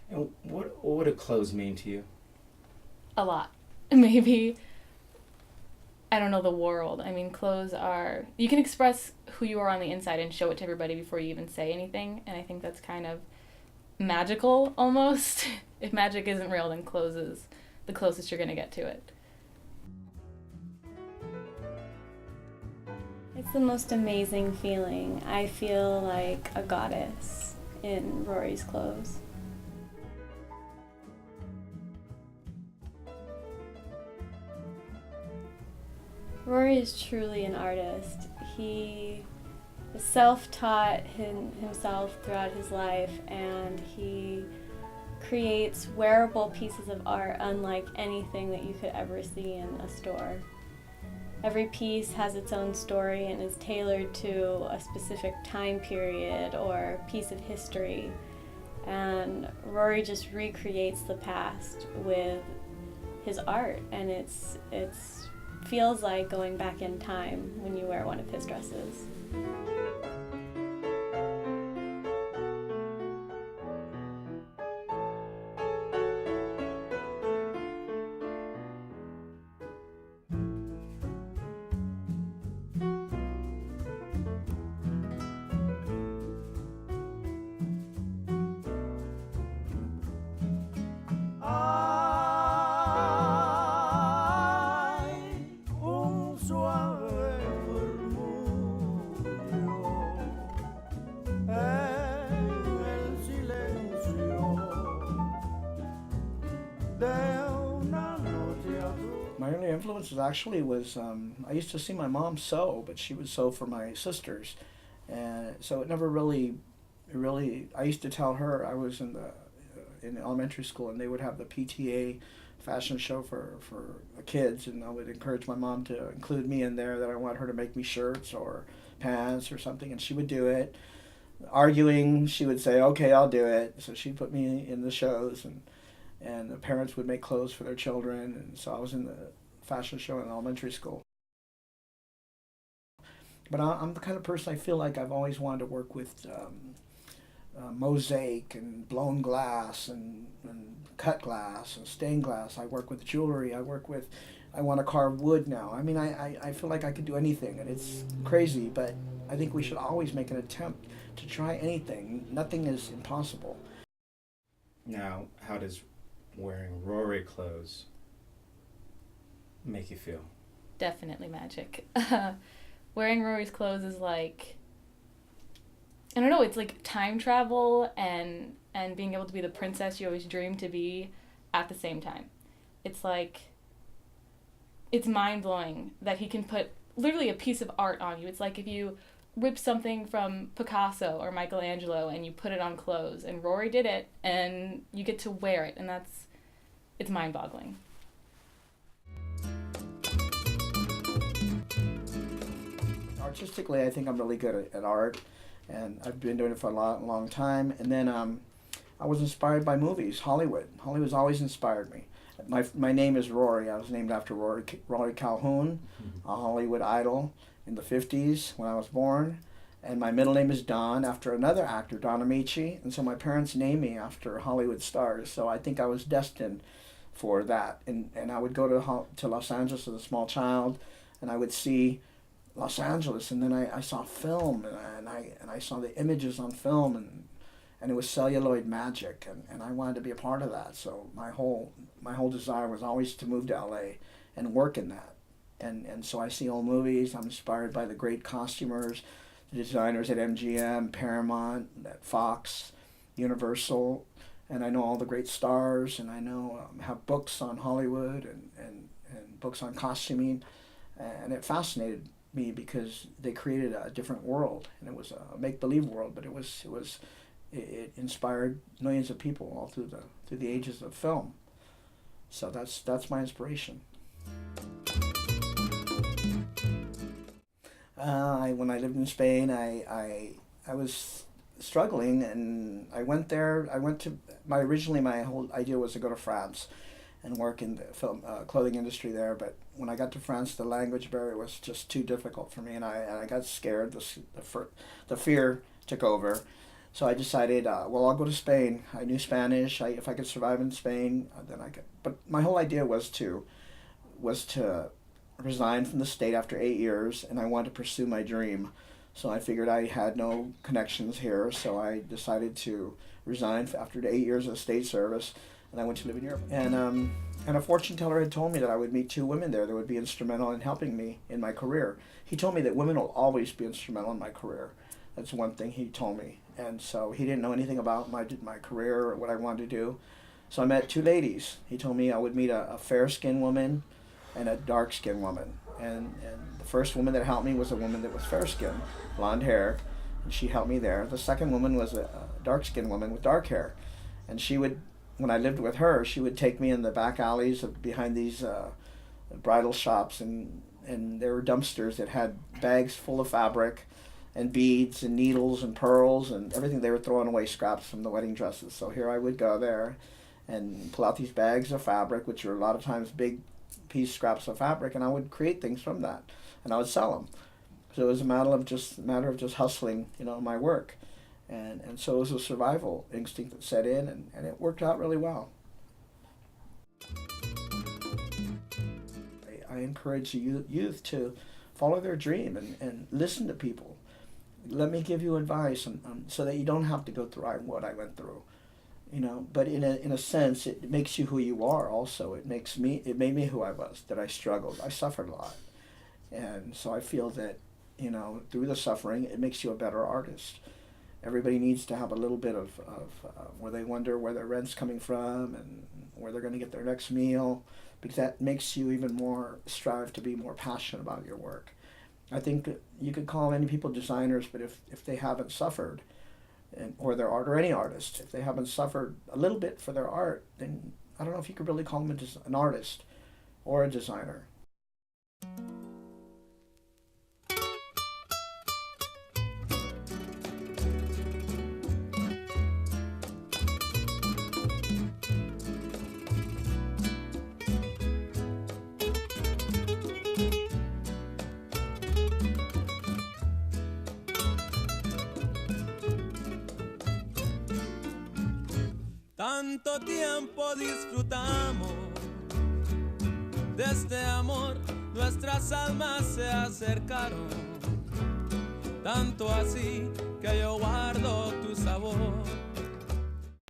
And what do clothes mean to you? A lot. Maybe, I don't know, the world. I mean, clothes are, you can express who you are on the inside and show it to everybody before you even say anything. And I think that's kind of magical almost. If magic isn't real, then clothes is the closest you're going to get to it. It's the most amazing feeling. I feel like a goddess in Rory's clothes. Rory is truly an artist. He is self-taught himself throughout his life, and he creates wearable pieces of art unlike anything that you could ever see in a store. Every piece has its own story and is tailored to a specific time period or piece of history. And Rory just recreates the past with his art, and it's feels like going back in time when you wear one of his dresses. Un suave murmullo en el silencio de una noche azul. My early influences actually was I used to see my mom sew, but she would sew for my sisters, and so it never really. I used to tell her I was in elementary school, and they would have the PTA fashion show for the kids, and I would encourage my mom to include me in there, that I want her to make me shirts or pants or something, and she would do it. Arguing, she would say, "Okay, I'll do it." So she'd put me in the shows, and the parents would make clothes for their children, and so I was in the fashion show in elementary school. But I'm the kind of person, I feel like I've always wanted to work with mosaic and blown glass and cut glass and stained glass. I work with jewelry. I want to carve wood now. I mean, I feel like I could do anything, and it's crazy, but I think we should always make an attempt to try anything. Nothing is impossible. Now, how does wearing Rory clothes make you feel? Definitely magic. Wearing Rory's clothes is like, I don't know, it's like time travel and being able to be the princess you always dreamed to be at the same time. It's like, it's mind blowing that he can put literally a piece of art on you. It's like if you rip something from Picasso or Michelangelo and you put it on clothes, and Rory did it, and you get to wear it, and it's mind boggling. Artistically, I think I'm really good at art, and I've been doing it for a long time. And then I was inspired by movies, Hollywood. Hollywood's always inspired me. My name is Rory. I was named after Rory Calhoun, a Hollywood idol in the 50s when I was born. And my middle name is Don, after another actor, Don Amici. And so my parents named me after Hollywood stars. So I think I was destined for that. And I would go to Los Angeles as a small child, and I would see Los Angeles, and then I saw film, and I saw the images on film, and it was celluloid magic, and I wanted to be a part of that. So my whole desire was always to move to LA and work in that. And so I see old movies. I'm inspired by the great costumers, the designers at MGM, Paramount, at Fox, Universal, and I know all the great stars, and I know have books on Hollywood and books on costuming, and it fascinated me because they created a different world, and it was a make-believe world, but it inspired millions of people all through the ages of film. So that's my inspiration. When I lived in Spain, I was struggling, and I went there. I went to originally my whole idea was to go to France and work in the film clothing industry there. But when I got to France, the language barrier was just too difficult for me, and I got scared. The fear took over, So I decided, well, I'll go to Spain. I knew Spanish. If I could survive in Spain, then I could. But my whole idea was to resign from the state after 8 years, and I wanted to pursue my dream. So I figured I had no connections here, so I decided to resign after 8 years of state service, and I went to live in Europe. And a fortune teller had told me that I would meet 2 women there that would be instrumental in helping me in my career. He told me that women will always be instrumental in my career. That's one thing he told me. And so he didn't know anything about my career or what I wanted to do. So I met 2 ladies. He told me I would meet a fair-skinned woman and a dark-skinned woman. And the first woman that helped me was a woman that was fair-skinned, blonde hair, and she helped me there. The second woman was a dark-skinned woman with dark hair. And she would, when I lived with her, she would take me in the back alleys behind these bridal shops, and there were dumpsters that had bags full of fabric and beads and needles and pearls and everything. They were throwing away scraps from the wedding dresses. So here I would go there and pull out these bags of fabric, which are a lot of times big piece scraps of fabric, and I would create things from that, and I would sell them. So it was a matter of just hustling, my work, and so it was a survival instinct that set in, and it worked out really well. I encourage the youth to follow their dream and listen to people. Let me give you advice so that you don't have to go through what I went through. But in a sense, it makes you who you are also. It made me who I was, that I struggled. I suffered a lot. And so I feel that, through the suffering, it makes you a better artist. Everybody needs to have a little bit of where they wonder where their rent's coming from and where they're going to get their next meal, because that makes you even more strive to be more passionate about your work. I think you could call many people designers, but if they haven't suffered, or their art, or any artist, if they haven't suffered a little bit for their art, then I don't know if you could really call them an artist or a designer. Tanto tiempo disfrutamos de este amor, nuestras almas se acercaron, tanto así que yo guardo tu sabor.